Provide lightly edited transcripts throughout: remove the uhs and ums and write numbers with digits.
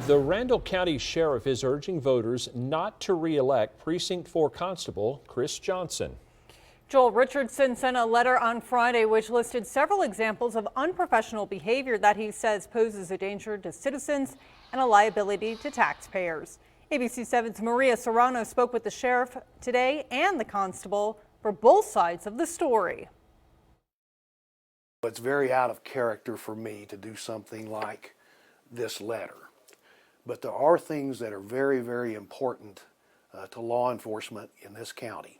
The Randall County Sheriff is urging voters not to re-elect Precinct 4 Constable Chris Johnson. Joel Richardson sent a letter on Friday which listed several examples of unprofessional behavior that he says poses a danger to citizens and a liability to taxpayers. ABC 7's Maria Serrano spoke with the sheriff today and the constable for both sides of the story. It's very out of character for me to do something like this letter. But there are things that are very, very important to law enforcement in this county.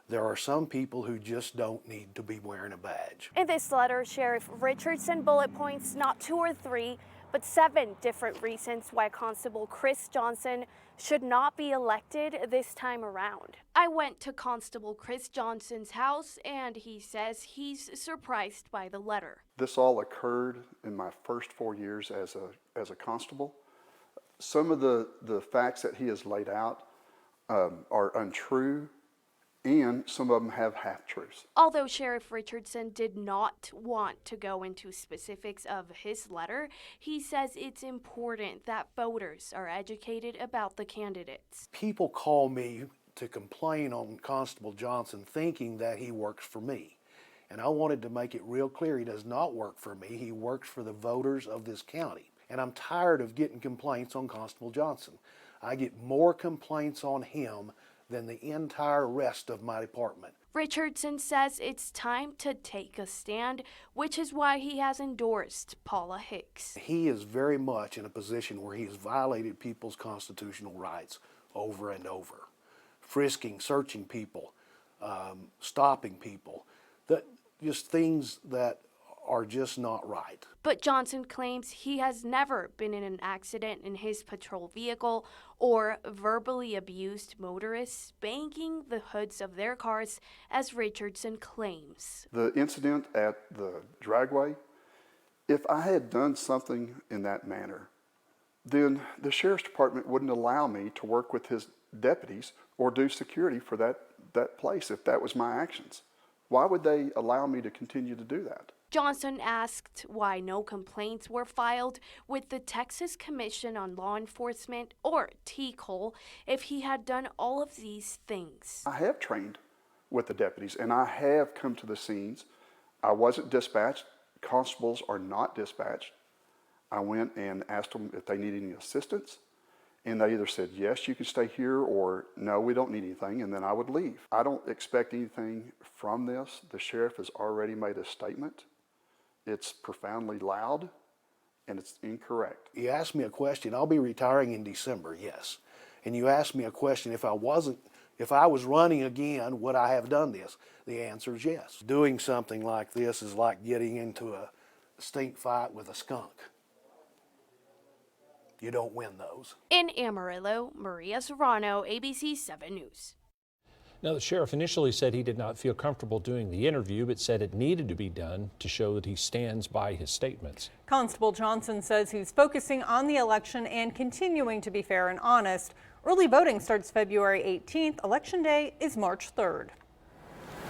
There are some people who just don't need to be wearing a badge. In this letter, Sheriff Richardson bullet points not 2 or 3, but 7 different reasons why Constable Chris Johnson should not be elected this time around. I went to Constable Chris Johnson's house and he says he's surprised by the letter. This all occurred in my first 4 years as a constable. Some of the facts that he has laid out are untrue, and some of them have half-truths. Although Sheriff Richardson did not want to go into specifics of his letter, he says it's important that voters are educated about the candidates. People call me to complain on Constable Johnson thinking that he works for me. And I wanted to make it real clear he does not work for me. He works for the voters of this county. And I'm tired of getting complaints on Constable Johnson. I get more complaints on him than the entire rest of my department. Richardson says it's time to take a stand, which is why he has endorsed Paula Hicks. He is very much in a position where he has violated people's constitutional rights over and over. Frisking, searching people, stopping people, just things that are just not right. But Johnson claims he has never been in an accident in his patrol vehicle or verbally abused motorists banging the hoods of their cars, as Richardson claims. The incident at the dragway, if I had done something in that manner, then the sheriff's department wouldn't allow me to work with his deputies or do security for that place if that was my actions. Why would they allow me to continue to do that? Johnson asked why no complaints were filed with the Texas Commission on Law Enforcement, or TCOL, if he had done all of these things. I have trained with the deputies and I have come to the scenes. I wasn't dispatched. Constables are not dispatched. I went and asked them if they needed any assistance, and they either said, yes, you can stay here, or no, we don't need anything, and then I would leave. I don't expect anything from this. The sheriff has already made a statement. It's profoundly loud, and it's incorrect. You asked me a question. I'll be retiring in December, yes. And you asked me a question, if I was running again, would I have done this? The answer is yes. Doing something like this is like getting into a stink fight with a skunk. You don't win those. In Amarillo, Maria Serrano, ABC 7 News. Now, the sheriff initially said he did not feel comfortable doing the interview, but said it needed to be done to show that he stands by his statements. Constable Johnson says he's focusing on the election and continuing to be fair and honest. Early voting starts February 18th. Election Day is March 3rd.